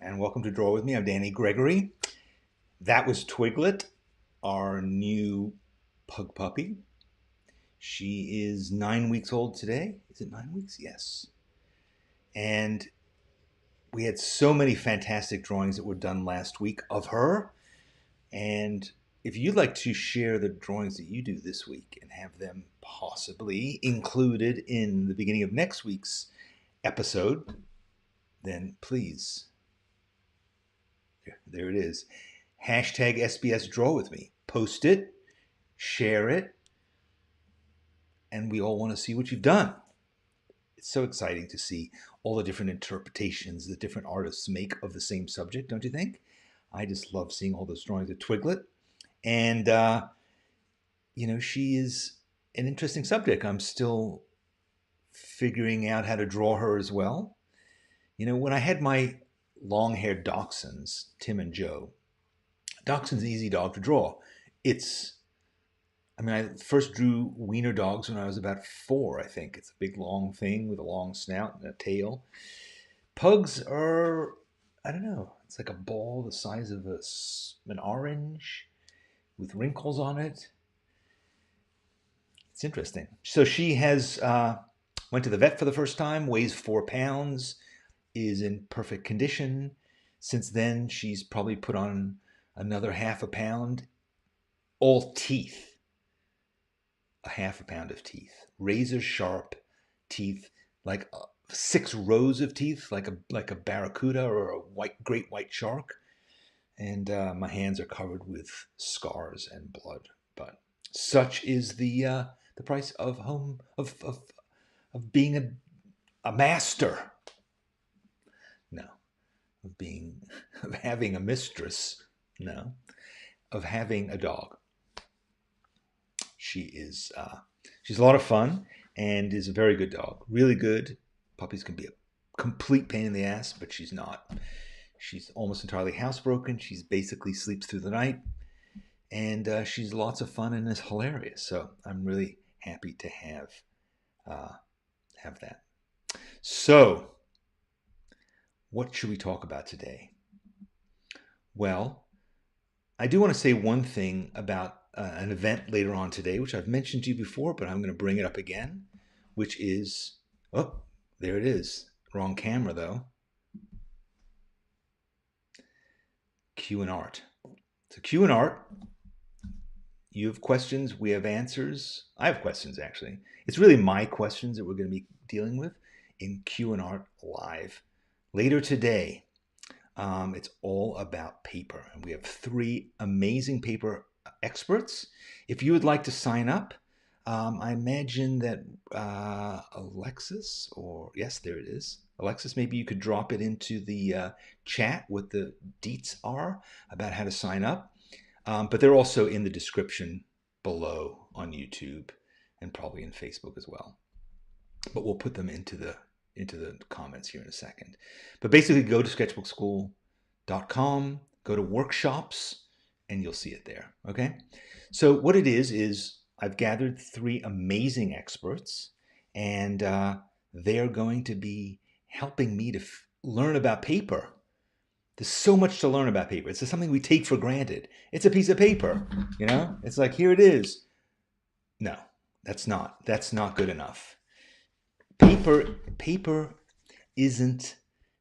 and welcome to Draw With Me. I'm Danny Gregory. That was Twiglet, our new pug puppy. She is 9 weeks old today. Is it 9 weeks? Yes. And we had so many fantastic drawings that were done last week of her. And if you'd like to share the drawings that you do this week and have them possibly included in the beginning of next week's episode, then please, there it is. Hashtag SBS Draw With Me. Post it, share it, and we all want to see what you've done. It's so exciting to see all the different interpretations that different artists make of the same subject, don't you think? I just love seeing all those drawings of Twiglet. And, she is an interesting subject. I'm still figuring out how to draw her as well. When I had my long-haired dachshunds, Tim and Joe, Dachshund's an easy dog to draw. I first drew wiener dogs when I was about 4, I think. It's a big long thing with a long snout and a tail. Pugs are, I don't know, it's like a ball the size of an orange with wrinkles on it. It's interesting. So she has went to the vet for the first time, weighs 4 pounds, is in perfect condition. Since then, she's probably put on another half a pound, all teeth, a half a pound of teeth, razor sharp teeth, like 6 rows of teeth, like a barracuda or a great white shark. And my hands are covered with scars and blood. But such is the price of being a master. No, of having a mistress. No, of having a dog. She's a lot of fun and is a very good dog. Really good. Puppies can be a complete pain in the ass, but she's not. She's almost entirely housebroken. She's basically sleeps through the night, and she's lots of fun and is hilarious. So I'm really happy to have that. So, what should we talk about today? Well, I do want to say one thing about an event later on today, which I've mentioned to you before, but I'm going to bring it up again, which is, oh, there it is. Wrong camera, though. Q and Art. So Q and Art, you have questions, we have answers. I have questions, actually. It's really my questions that we're going to be dealing with in Q and Art Live later today. It's all about paper, and we have 3 amazing paper experts. If you would like to sign up, I imagine that Alexis, or yes, there it is. Alexis, maybe you could drop it into the chat what the deets are about how to sign up. But they're also in the description below on YouTube and probably in Facebook as well. But we'll put them into the comments here in a second. But basically go to sketchbookschool.com, go to workshops, and you'll see it there, okay? So what it is I've gathered 3 amazing experts, and they're going to be helping me to learn about paper. There's so much to learn about paper. It's just something we take for granted. It's a piece of paper, It's like, here it is. No, that's not good enough. Paper isn't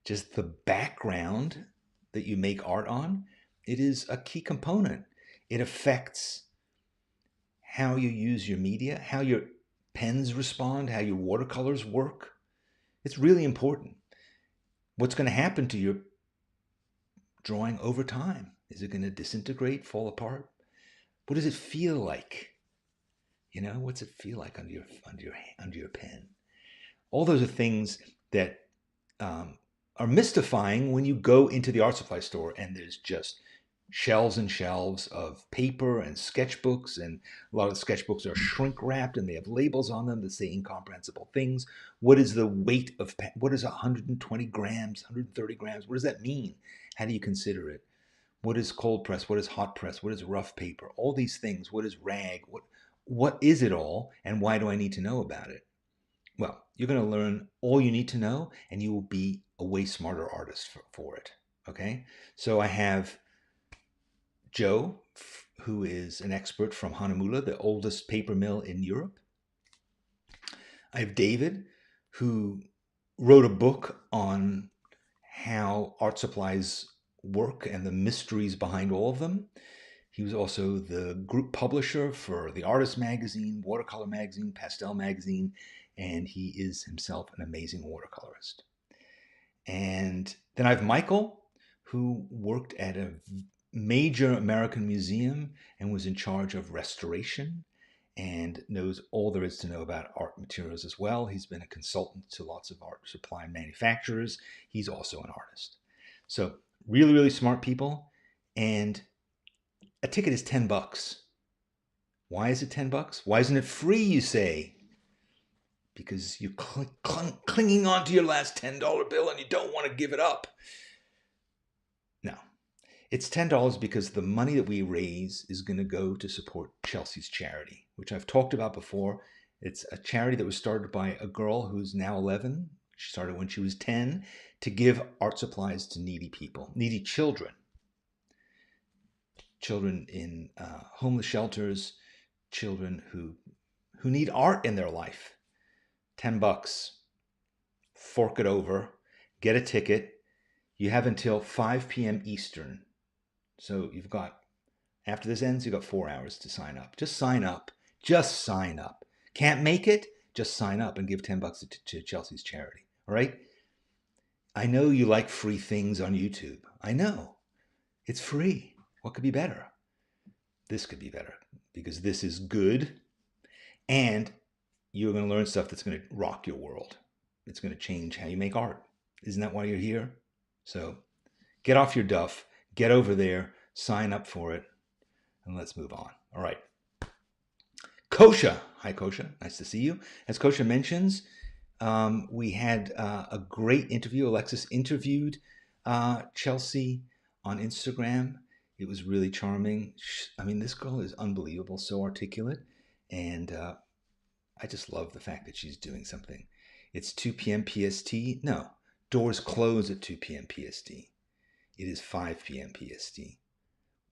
just the background that you make art on. It is a key component. It affects how you use your media, how your pens respond, how your watercolors work. It's really important. What's going to happen to your drawing over time? Is it going to disintegrate, fall apart? What does it feel like? What's it feel like under your pen? All those are things that are mystifying when you go into the art supply store and there's just shelves and shelves of paper and sketchbooks, and a lot of the sketchbooks are shrink wrapped and they have labels on them that say incomprehensible things. What is the weight of, what is 120 grams, 130 grams? What does that mean? How do you consider it? What is cold press? What is hot press? What is rough paper? All these things. What is rag? What is it all, and why do I need to know about it? Well, you're going to learn all you need to know, and you will be a way smarter artist for it. Okay, so I have Joe, who is an expert from Honolulu, the oldest paper mill in Europe. I have David, who wrote a book on how art supplies work and the mysteries behind all of them. He was also the group publisher for the Artist Magazine, Watercolor Magazine, Pastel Magazine, and he is himself an amazing watercolorist. And then I have Michael, who worked at a major American museum and was in charge of restoration and knows all there is to know about art materials as well. He's been a consultant to lots of art supply manufacturers. He's also an artist. So really, really smart people. And a ticket is $10. Why is it $10? Why isn't it free, you say? Because you're clinging on to your last $10 bill and you don't want to give it up. No, it's $10 because the money that we raise is going to go to support Chelsea's charity, which I've talked about before. It's a charity that was started by a girl who's now 11. She started when she was 10 to give art supplies to needy people, needy children. Children in homeless shelters, children who need art in their life. $10. Fork it over, get a ticket. You have until 5 p.m. Eastern. So you've got, after this ends, you've got 4 hours to sign up. Just sign up. Just sign up. Can't make it? Just sign up and give $10 to Chelsea's charity. All right? I know you like free things on YouTube. I know. It's free. What could be better? This could be better because this is good and you're going to learn stuff that's going to rock your world. It's going to change how you make art. Isn't that why you're here? So get off your duff, get over there, sign up for it, and let's move on. All right. Kosha. Hi, Kosha. Nice to see you. As Kosha mentions, we had a great interview. Alexis interviewed Chelsea on Instagram. It was really charming. I mean, this girl is unbelievable, so articulate. And I just love the fact that she's doing something. It's 2 p.m. PST. No, doors close at 2 p.m. PST. It is 5 p.m. PST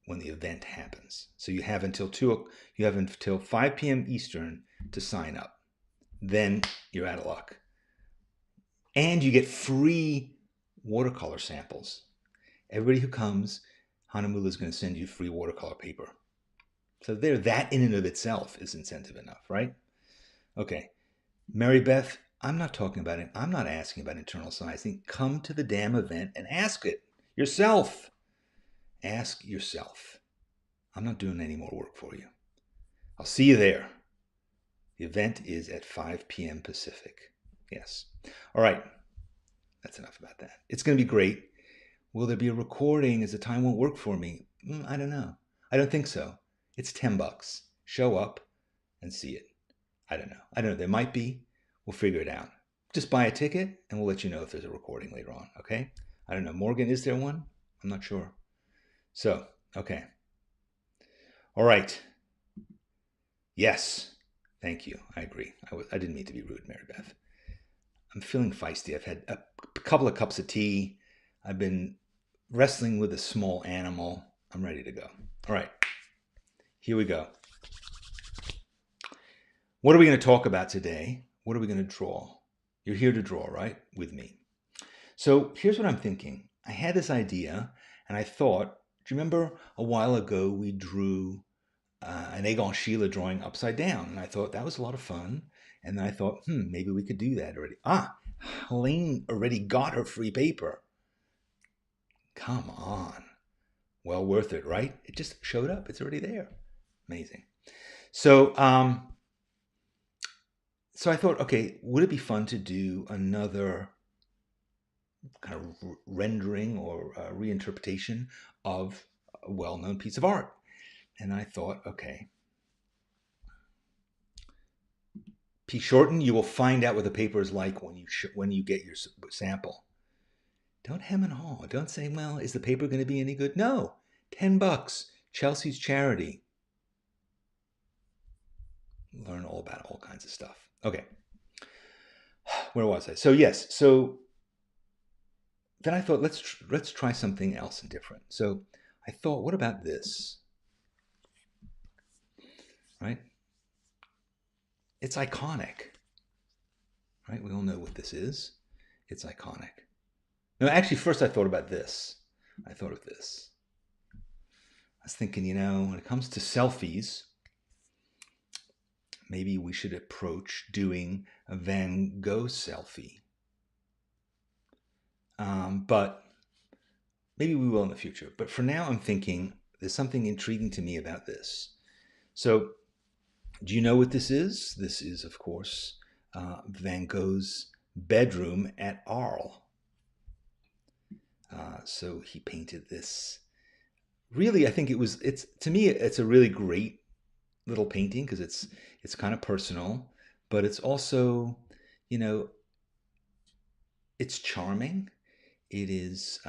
when the event happens. So you have until 5 p.m. Eastern to sign up. Then you're out of luck. And you get free watercolor samples. Everybody who comes, Honolulu is going to send you free watercolor paper. So that in and of itself is incentive enough, right? Okay. Mary Beth, I'm not asking about internal sizing. Come to the damn event and ask it yourself. Ask yourself. I'm not doing any more work for you. I'll see you there. The event is at 5 p.m. Pacific. Yes. All right. That's enough about that. It's going to be great. Will there be a recording as the time won't work for me? I don't know. I don't think so. It's $10. Show up and see it. I don't know. There might be. We'll figure it out. Just buy a ticket and we'll let you know if there's a recording later on. Okay? I don't know. Morgan, is there one? I'm not sure. So, okay. All right. Yes. Thank you. I agree. I didn't mean to be rude, Mary Beth. I'm feeling feisty. I've had a couple of cups of tea. I've been wrestling with a small animal. I'm ready to go. All right. Here we go. What are we going to talk about today? What are we going to draw? You're here to draw, right? With me. So here's what I'm thinking. I had this idea and I thought, do you remember a while ago we drew an Egon Schiele drawing upside down? And I thought that was a lot of fun. And then I thought, maybe we could do that already. Helene already got her free paper. Come on. Well worth it, right? It just showed up. It's already there. Amazing. So, so I thought, okay, would it be fun to do another kind of rendering or reinterpretation of a well-known piece of art? And I thought, okay, P. Shorten, you will find out what the paper is like when you get your sample. Don't hem and haw. Don't say, well, is the paper going to be any good? No, $10. Chelsea's charity. Learn all about all kinds of stuff. Okay. Where was I? So yes, so then I thought, let's try something else and different. So I thought, what about this? Right? It's iconic. Right? We all know what this is. It's iconic. No, actually, first I thought about this. I thought of this. I was thinking, when it comes to selfies, maybe we should approach doing a Van Gogh selfie. But maybe we will in the future. But for now, I'm thinking there's something intriguing to me about this. So, do you know what this is? This is, of course, Van Gogh's bedroom at Arles. So he painted this. Really, I think it's to me, it's a really great little painting because it's kind of personal, but it's also, you know, it's charming. It is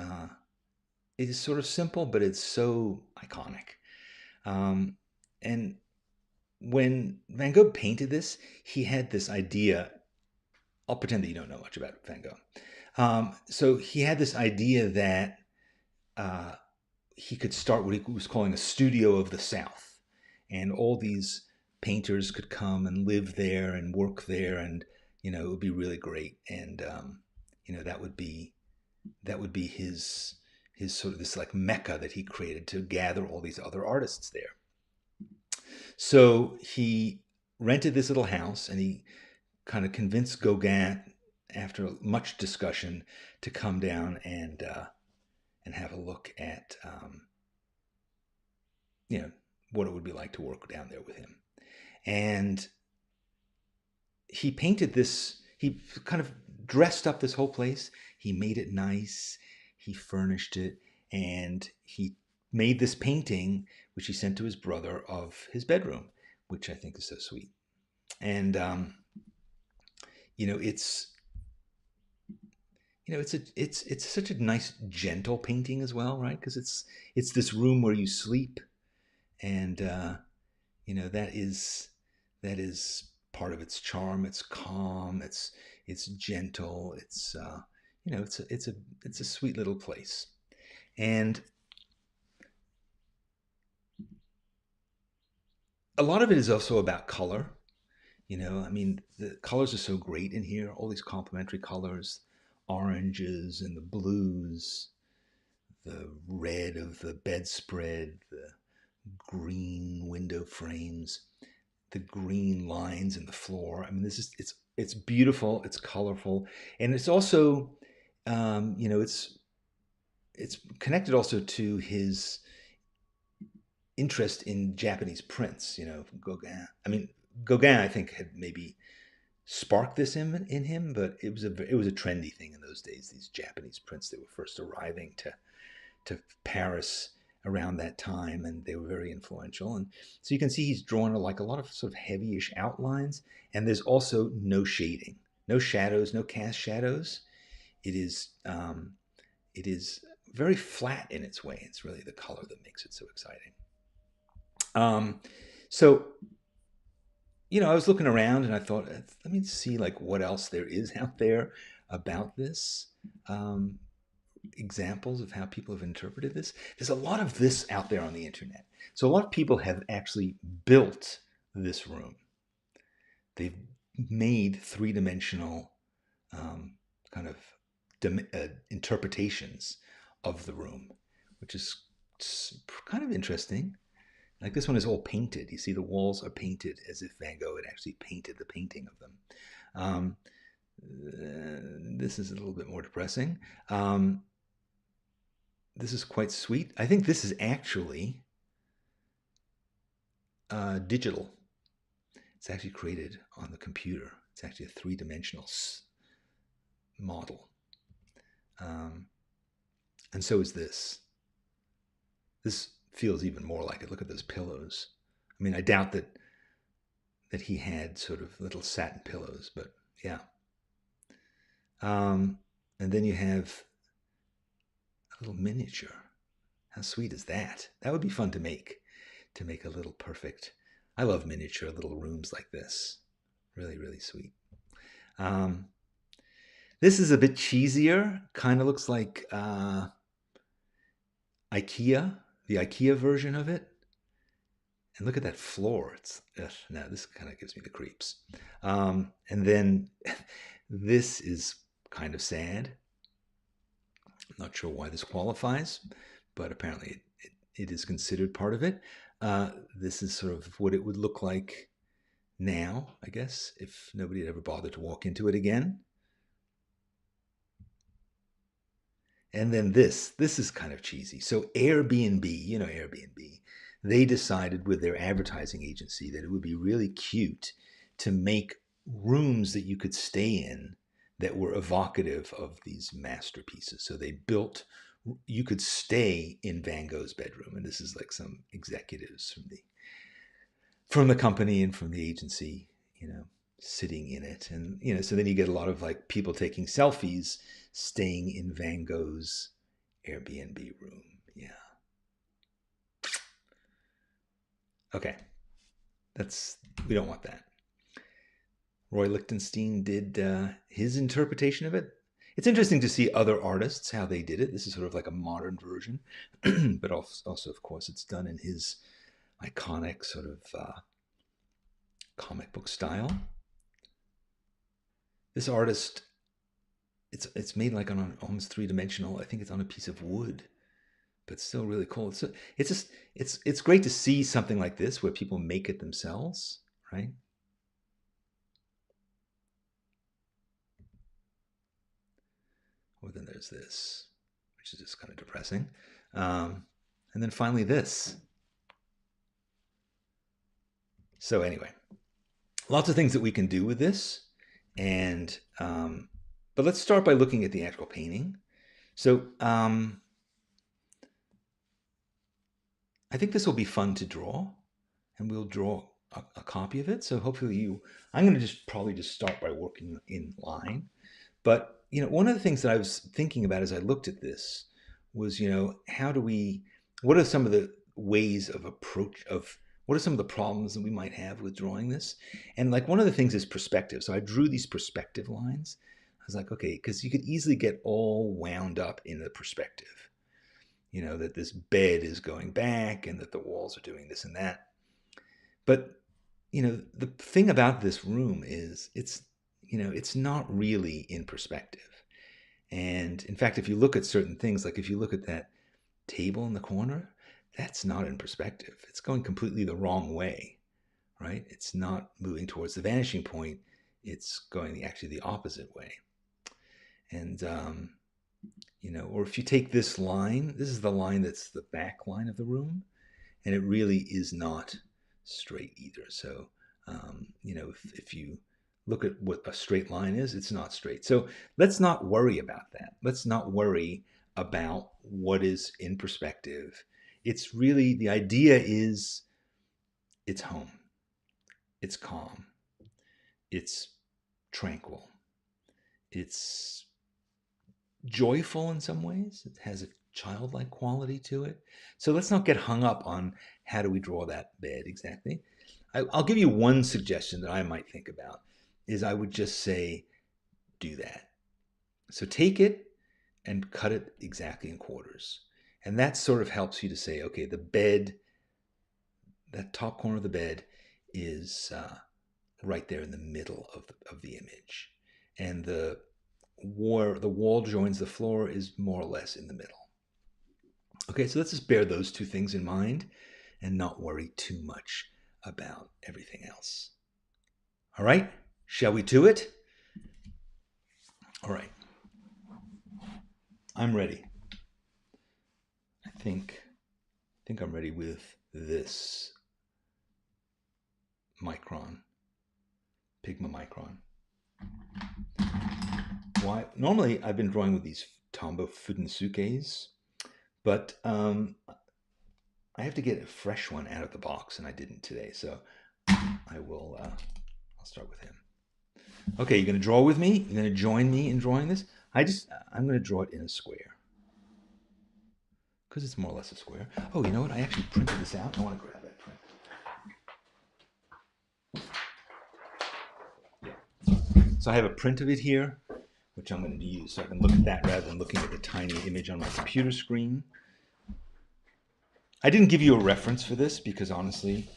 sort of simple, but it's so iconic. Um, and when Van Gogh painted this, he had this idea. I'll pretend that you don't know much about Van Gogh. So he had this idea that uh, he could start what he was calling a studio of the South, and all these painters could come and live there and work there, and it would be really great. And that would be his sort of this like mecca that he created to gather all these other artists there. So he rented this little house, and he kind of convinced Gauguin, after much discussion, to come down and have a look at what it would be like to work down there with him. And he painted this. He kind of dressed up this whole place. He made it nice. He furnished it, and he made this painting, which he sent to his brother, of his bedroom, which I think is so sweet. And it's it's such a nice gentle painting as well, right? Because it's this room where you sleep, and that is part of its charm. It's calm. It's gentle. It's a sweet little place. And a lot of it is also about color. The colors are so great in here. All these complementary colors, oranges and the blues, the red of the bedspread, the green window frames, the green lines in the floor. It's beautiful. It's colorful, and it's also, it's connected also to his interest in Japanese prints. Gauguin. Gauguin, I think, had maybe sparked this in him, but it was a trendy thing in those days. These Japanese prints that were first arriving to Paris around that time, and they were very influential. And so you can see he's drawn like a lot of sort of heavyish outlines, and there's also no shading, no shadows, no cast shadows. It is very flat in its way. It's really the color that makes it so exciting. So I was looking around, and I thought, let me see like what else there is out there about this. Examples of how people have interpreted this. There's a lot of this out there on the internet. So a lot of people have actually built this room. They've made three-dimensional kind of interpretations of the room, which is kind of interesting. Like this one is all painted. You see the walls are painted as if Van Gogh had actually painted the painting of them. This is a little bit more depressing. This is quite sweet. I think this is actually digital. It's actually created on the computer. It's actually a three-dimensional model. And so is this. This feels even more like it. Look at those pillows. I doubt that he had sort of little satin pillows, but yeah. And then you have a little miniature. How sweet is that? That would be fun to make a little perfect. I love miniature little rooms like this. Really, really sweet. This is a bit cheesier. Kind of looks like IKEA, the IKEA version of it. And look at that floor. It's no, this kind of gives me the creeps. And then this is kind of sad. I'm not sure why this qualifies, but apparently it is considered part of it. This is sort of what it would look like now, I guess, if nobody had ever bothered to walk into it again. And then this is kind of cheesy. So Airbnb, you know Airbnb, they decided with their advertising agency that it would be really cute to make rooms that you could stay in that were evocative of these masterpieces. So they built, you could stay in Van Gogh's bedroom. And this is like some executives from the company and from the agency, sitting in it. And, so then you get a lot of like people taking selfies staying in Van Gogh's Airbnb room. Yeah. Okay. We don't want that. Roy Lichtenstein did his interpretation of it. It's interesting to see other artists, how they did it. This is sort of like a modern version, but also, of course, it's done in his iconic sort of comic book style. This artist, it's made like on almost three-dimensional. I think it's on a piece of wood, but still really cool. It's great to see something like this where people make it themselves, right? Well, then there's this, which is just kind of depressing. And then finally this. So anyway, lots of things that we can do with this. And but let's start by looking at the actual painting. So I think this will be fun to draw, and we'll draw a copy of it. So hopefully I'm going to probably just start by working in line. But one of the things that I was thinking about as I looked at this was, what are some of the ways of approach of, what are some of the problems that we might have with drawing this? And like one of the things is perspective. So I drew these perspective lines. I was like, okay, because you could easily get all wound up in the perspective, that this bed is going back and that the walls are doing this and that. But, the thing about this room is it's not really in perspective. And in fact, if you look at certain things, like if you look at that table in the corner, that's not in perspective. It's going completely the wrong way, right? It's not moving towards the vanishing point. It's going actually the opposite way. And, or if you take this line, this is the line that's the back line of the room, and it really is not straight either. So, if you look at what a straight line is, it's not straight. So let's not worry about that. Let's not worry about what is in perspective. It's really, the idea is it's home. It's calm. It's tranquil. It's joyful in some ways. It has a childlike quality to it. So let's not get hung up on how do we draw that bed exactly. I'll give you one suggestion that I might think about is I would just say, do that. So take it and cut it exactly in quarters. And that sort of helps you to say, okay, the bed, that top corner of the bed is right there in the middle of the image. And the wall joins the floor is more or less in the middle. Okay, so let's just bear those two things in mind and not worry too much about everything else. All right, shall we do it? All right, I'm ready. I think I'm ready with this Micron, Pigma Micron. Why? Normally, I've been drawing with these Tombow Fudensuke's, but I have to get a fresh one out of the box, and I didn't today. So I'll start with him. Okay, you're going to draw with me? You're going to join me in drawing this? I'm going to draw it in a square. Because it's more or less a square. Oh, you know what? I actually printed this out. I want to grab that print. Yeah. So I have a print of it here, which I'm going to use so I can look at that rather than looking at the tiny image on my computer screen. I didn't give you a reference for this because honestly,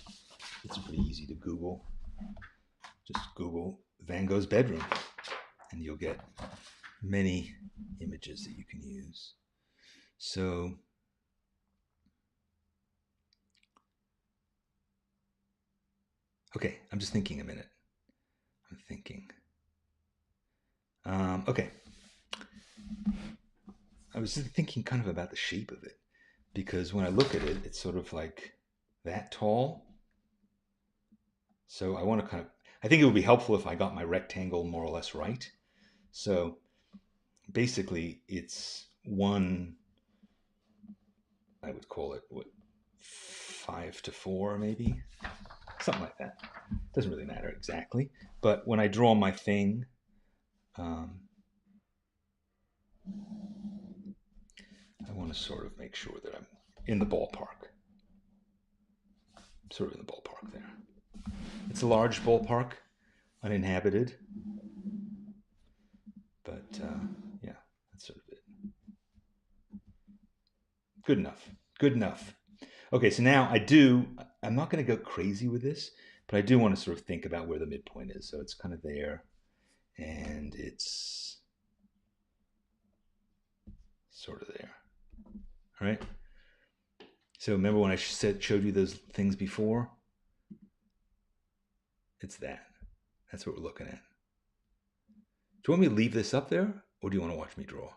it's pretty easy to Google. Just Google Van Gogh's bedroom and you'll get many images that you can use. So, okay, I'm just thinking a minute. I'm thinking. Okay. I was thinking kind of about the shape of it because when I look at it, it's sort of like that tall. So I want to kind of, I think it would be helpful if I got my rectangle more or less right. So basically it's one, I would call it, what, 5:4 maybe? Something like that. Doesn't really matter exactly. But when I draw my thing, I want to sort of make sure that I'm in the ballpark. Sort of in the ballpark there. It's a large ballpark, uninhabited. But yeah, that's sort of it. Good enough. Good enough. Okay, so now I'm not going to go crazy with this, but I do want to sort of think about where the midpoint is. So it's kind of there, and it's sort of there. All right. So remember when I showed you those things before? It's that. That's what we're looking at. Do you want me to leave this up there, or do you want to watch me draw?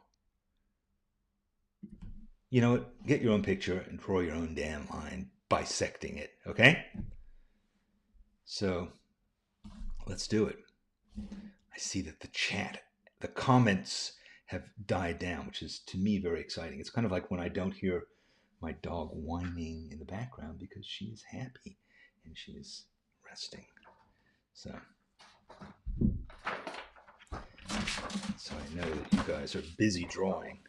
You know what? Get your own picture and draw your own damn line, bisecting it, okay? So let's do it. I see that the comments have died down, which is to me very exciting. It's kind of like when I don't hear my dog whining in the background because she is happy and she is resting. So I know that you guys are busy drawing.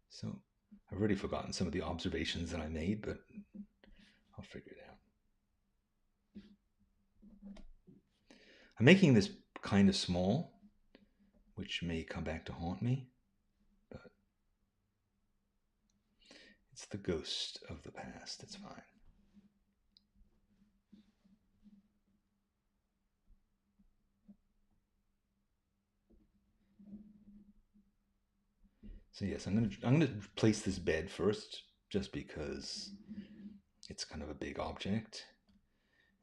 So I've already forgotten some of the observations that I made, but I'll figure it out. I'm making this kind of small, which may come back to haunt me, but it's the ghost of the past. It's fine. So yes, I'm gonna place this bed first, just because it's kind of a big object,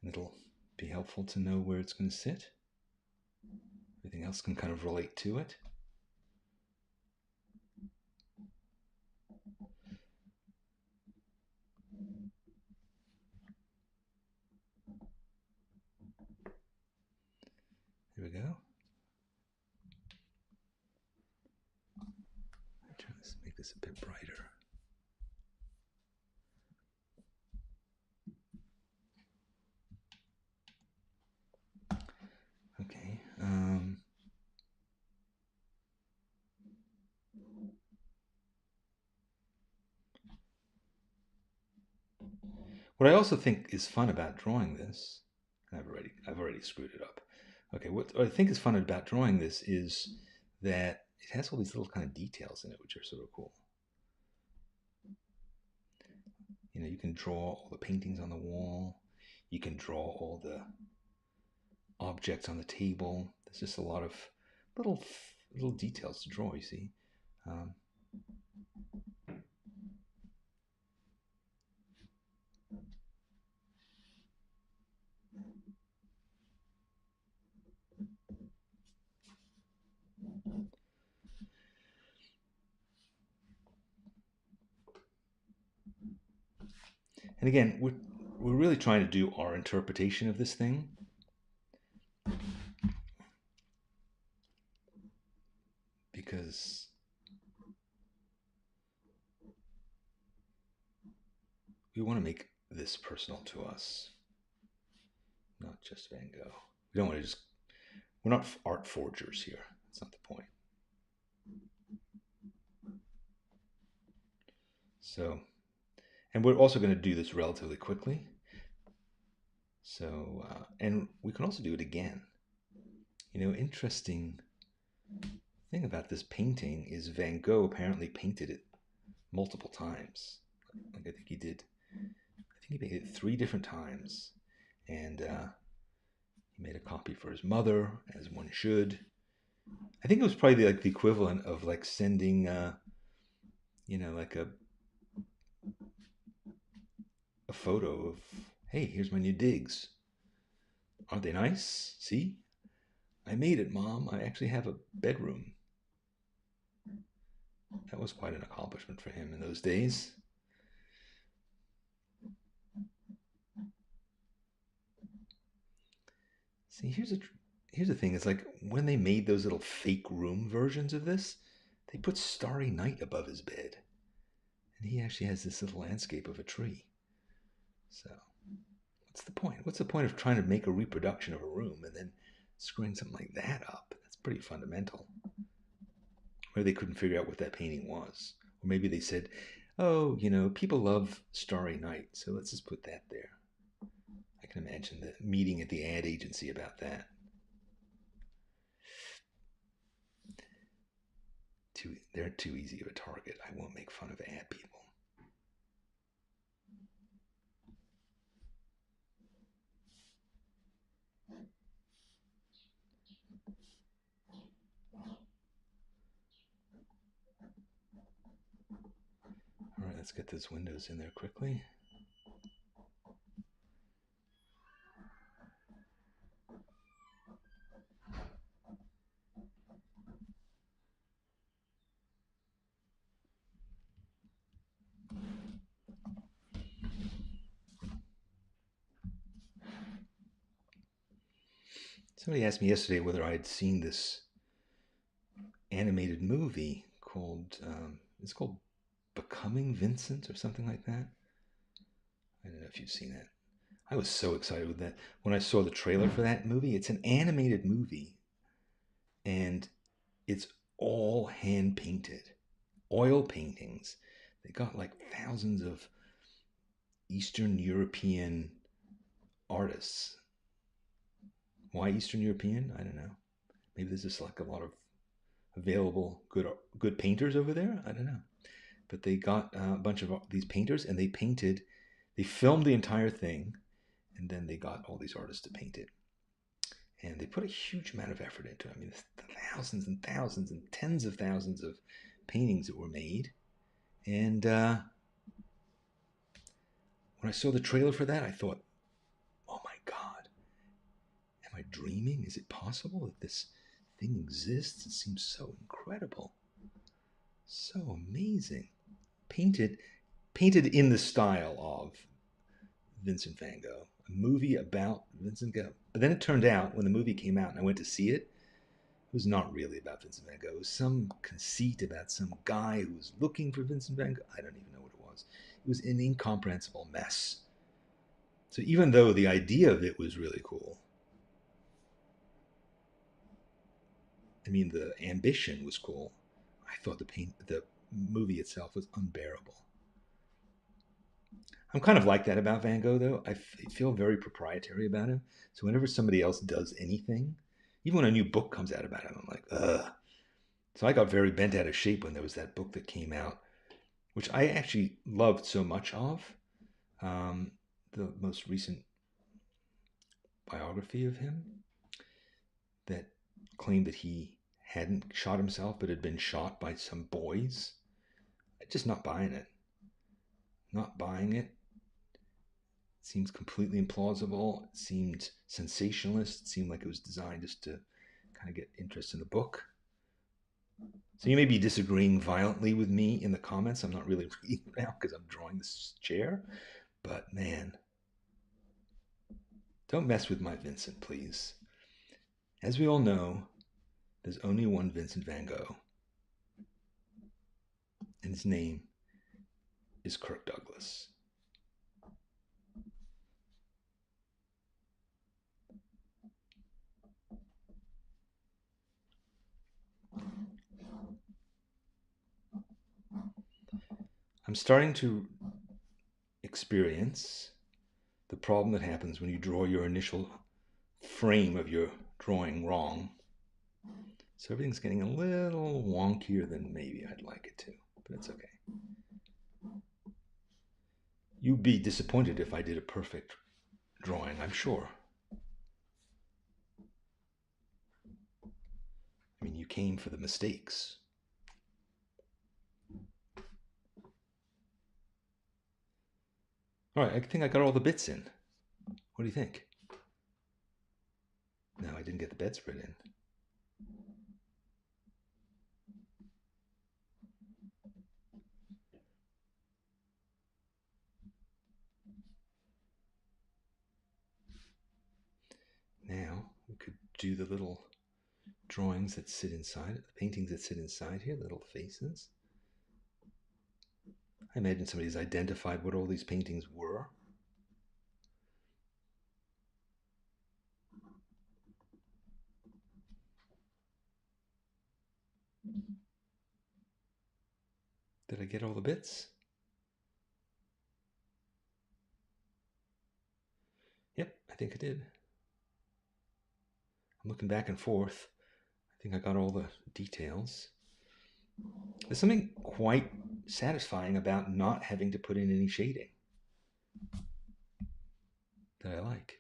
and it'll be helpful to know where it's going to sit. Everything else can kind of relate to it. Here we go. Let's make this a bit brighter. Okay. What I also think is fun about drawing this, and I've already screwed it up. Okay, what I think is fun about drawing this is that it has all these little kind of details in it, which are sort of cool. You know, you can draw all the paintings on the wall. You can draw all the objects on the table. There's just a lot of little details to draw, you see. And again, we're really trying to do our interpretation of this thing. Because we want to make this personal to us, not just Van Gogh. We don't want to we're not art forgers here. That's not the point. So, and we're also going to do this relatively quickly So, and we can also do it again. You know, interesting thing about this painting is Van Gogh apparently painted it multiple times. Like I think he did. I think he made it 3 different times, and he made a copy for his mother, as one should. I think it was probably like the equivalent of like sending, like a photo of, hey, here's my new digs. Aren't they nice? See, I made it, Mom. I actually have a bedroom. That was quite an accomplishment for him in those days. See, here's the thing. It's like when they made those little fake room versions of this, they put Starry Night above his bed, and he actually has this little landscape of a tree. So, what's the point? What's the point of trying to make a reproduction of a room and then screwing something like that up? That's pretty fundamental. Maybe they couldn't figure out what that painting was, or maybe they said, "Oh, people love Starry Night, so let's just put that there." I can imagine the meeting at the ad agency about that. They're too easy of a target. I won't make fun of ad people. All right, let's get those windows in there quickly. Somebody asked me yesterday whether I had seen this animated movie it's called Becoming Vincent or something like that. I don't know if you've seen that. I was so excited with that when I saw the trailer for that movie. It's an animated movie, and it's all hand painted, oil paintings. They got like thousands of Eastern European artists. Why Eastern European? I don't know. Maybe there's just like a lot of available good painters over there. I don't know. But they got a bunch of these painters, and they filmed the entire thing, and then they got all these artists to paint it. And they put a huge amount of effort into it. I mean, thousands and thousands and tens of thousands of paintings that were made. And when I saw the trailer for that, I thought, oh my God, am I dreaming? Is it possible that this thing exists? It seems so incredible. So amazing. Painted in the style of Vincent van Gogh, a movie about Vincent Gogh. But then it turned out when the movie came out and I went to see it, it was not really about Vincent van Gogh. It was some conceit about some guy who was looking for Vincent van Gogh. I don't even know what it was. It was an incomprehensible mess. So even though the idea of it was really cool, I mean, the ambition was cool. I thought the movie itself was unbearable. I'm kind of like that about Van Gogh, though. I feel very proprietary about him. So whenever somebody else does anything, even when a new book comes out about him, I'm like, ugh. So I got very bent out of shape when there was that book that came out, which I actually loved so much of. The most recent biography of him that claimed that he hadn't shot himself but had been shot by some boys. Just not buying it. Not buying it. It seems completely implausible. It seemed sensationalist. It seemed like it was designed just to kind of get interest in the book. So you may be disagreeing violently with me in the comments. I'm not really reading now because I'm drawing this chair. But man, don't mess with my Vincent, please. As we all know, there's only one Vincent van Gogh, and his name is Kirk Douglas. I'm starting to experience the problem that happens when you draw your initial frame of your drawing wrong. So everything's getting a little wonkier than maybe I'd like it to, but it's okay. You'd be disappointed if I did a perfect drawing, I'm sure. I mean, you came for the mistakes. All right, I think I got all the bits in. What do you think? No, I didn't get the bedspread in. Now we could do the little drawings that sit inside it, the paintings that sit inside here, little faces. I imagine somebody's identified what all these paintings were. Did I get all the bits? Yep, I think I did. I'm looking back and forth. I think I got all the details. There's something quite satisfying about not having to put in any shading that I like.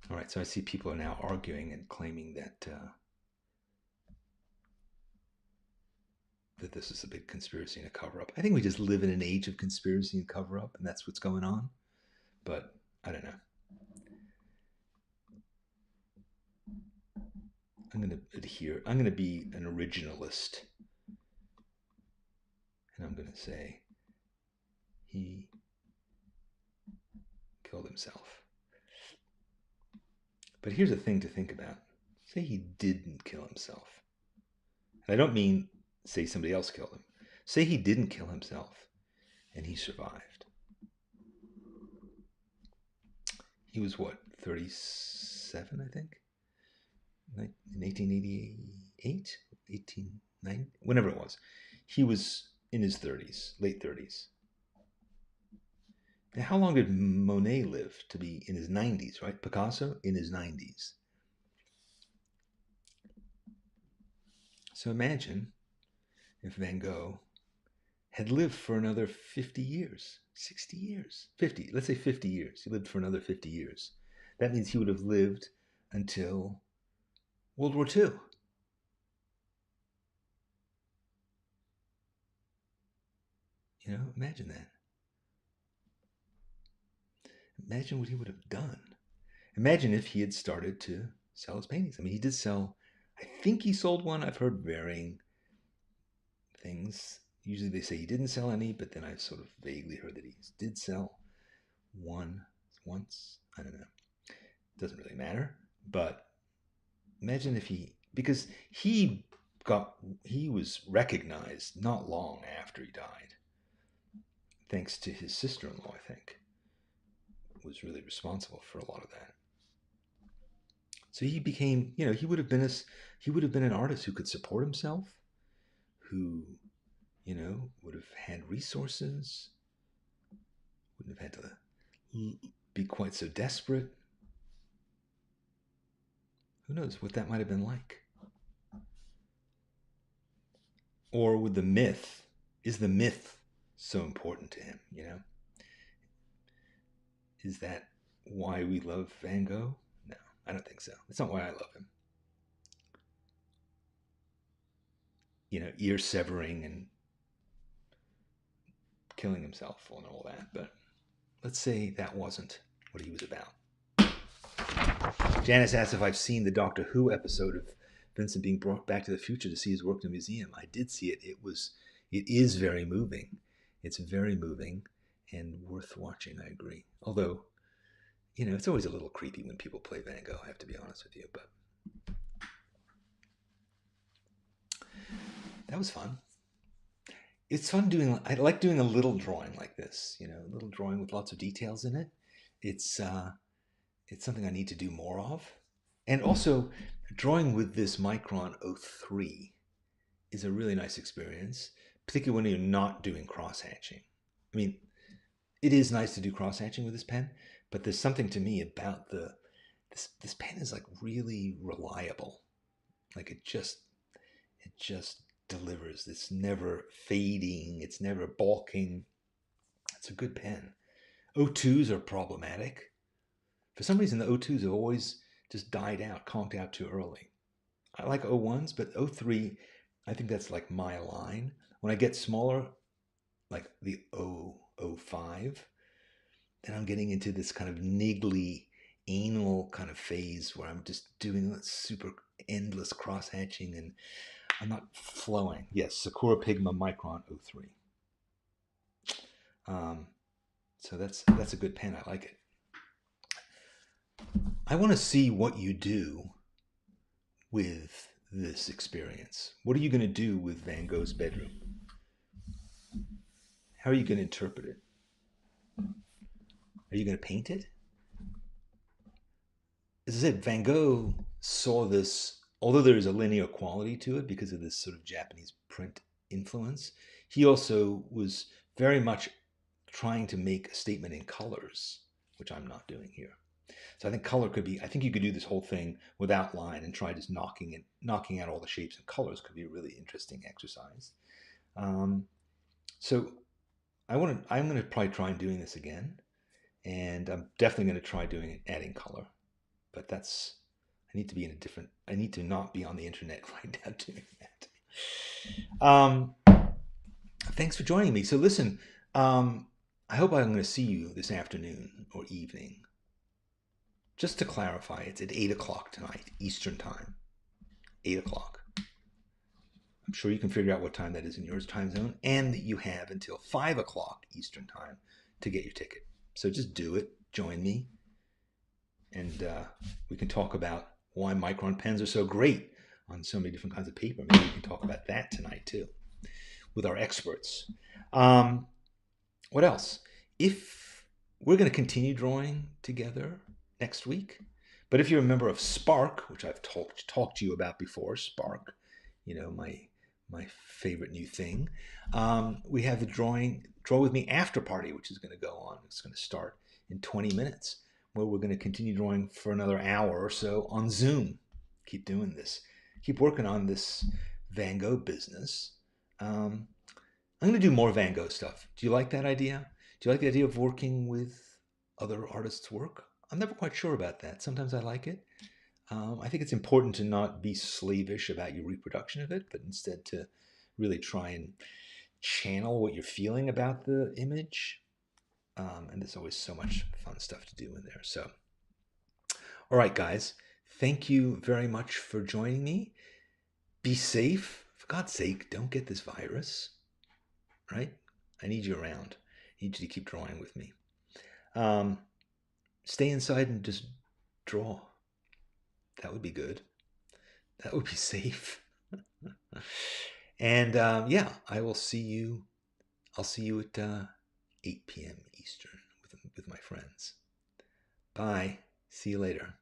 All right, so I see people are now arguing and claiming that that this is a big conspiracy and a cover-up. I think we just live in an age of conspiracy and cover-up, and that's what's going on. But I don't know. I'm going to adhere. I'm going to be an originalist. And I'm going to say he killed himself. But here's a thing to think about. Say he didn't kill himself. And I don't mean say somebody else killed him. Say he didn't kill himself and he survived. He was what, 37, I think? In 1888? 1890? Whenever it was. He was in his 30s, late 30s. Now, how long did Monet live to be in his 90s, right? Picasso in his 90s. So imagine if Van Gogh had lived for another 50 years, 60 years, 50, let's say 50 years. He lived for another 50 years. That means he would have lived until World War II. You know, imagine that. Imagine what he would have done. Imagine if he had started to sell his paintings. I mean, he did sell, I think he sold one. I've heard varying things. Usually they say he didn't sell any, but then I've sort of vaguely heard that he did sell one once. I don't know. It doesn't really matter. But imagine if because he was recognized not long after he died, thanks to his sister-in-law, I think, was really responsible for a lot of that. So he became, he would have been an artist who could support himself, who, would have had resources, wouldn't have had to be quite so desperate. Who knows what that might have been like? Or would is the myth so important to him, Is that why we love Van Gogh? No, I don't think so. It's not why I love him. Ear severing and killing himself and all that. But let's say that wasn't what he was about. Janice asks if I've seen the Doctor Who episode of Vincent being brought back to the future to see his work in a museum. I did see it. It is very moving. It's very moving and worth watching, I agree. Although, it's always a little creepy when people play Van Gogh, I have to be honest with you, but that was fun. It's fun I like doing a little drawing like this, a little drawing with lots of details in it. It's something I need to do more of. And also, drawing with this Micron 03 is a really nice experience, particularly when you're not doing cross-hatching. I mean, it is nice to do cross-hatching with this pen, but there's something to me about this pen is like really reliable. Like it just delivers. It's never fading. It's never balking. It's a good pen. O2s are problematic. For some reason, the O2s have always just died out, conked out too early. I like O1s, but O3, I think that's like my line. When I get smaller, like the O5, then I'm getting into this kind of niggly, anal kind of phase where I'm just doing super endless cross hatching and I'm not flowing. Yes, Sakura Pigma Micron 03. So that's a good pen. I like it. I want to see what you do with this experience. What are you going to do with Van Gogh's bedroom? How are you going to interpret it? Are you going to paint it? As I said, Van Gogh saw this, although there is a linear quality to it because of this sort of Japanese print influence, he also was very much trying to make a statement in colors, which I'm not doing here. So I think color could be, I think you could do this whole thing without line and try just knocking out all the shapes and colors could be a really interesting exercise. So I'm going to probably try doing this again. And I'm definitely going to try doing it, adding color. But I need to be I need to not be on the internet right now doing that. Thanks for joining me. So listen, I hope I'm going to see you this afternoon or evening. Just to clarify, it's at 8 o'clock tonight, Eastern time. 8 o'clock. I'm sure you can figure out what time that is in your time zone, and that you have until 5 o'clock Eastern time to get your ticket. So just do it. Join me. And we can talk about why Micron pens are so great on so many different kinds of paper. Maybe we can talk about that tonight too with our experts. What else? If we're going to continue drawing together next week, but if you're a member of Spark, which I've talked to you about before, Spark, my favorite new thing, we have the Draw With Me after party, which is going to go on. It's going to start in 20 minutes, where we're going to continue drawing for another hour or so on Zoom. Keep doing this. Keep working on this Van Gogh business. I'm going to do more Van Gogh stuff. Do you like that idea? Do you like the idea of working with other artists' work? I'm never quite sure about that. Sometimes I like it. I think it's important to not be slavish about your reproduction of it, but instead to really try and channel what you're feeling about the image. And there's always so much fun stuff to do in there. So, all right, guys, thank you very much for joining me. Be safe. For God's sake, don't get this virus, right? I need you around. I need you to keep drawing with me. Stay inside and just draw. That would be good. That would be safe. And yeah, I'll see you at 8 p.m. Eastern with my friends. Bye. See you later.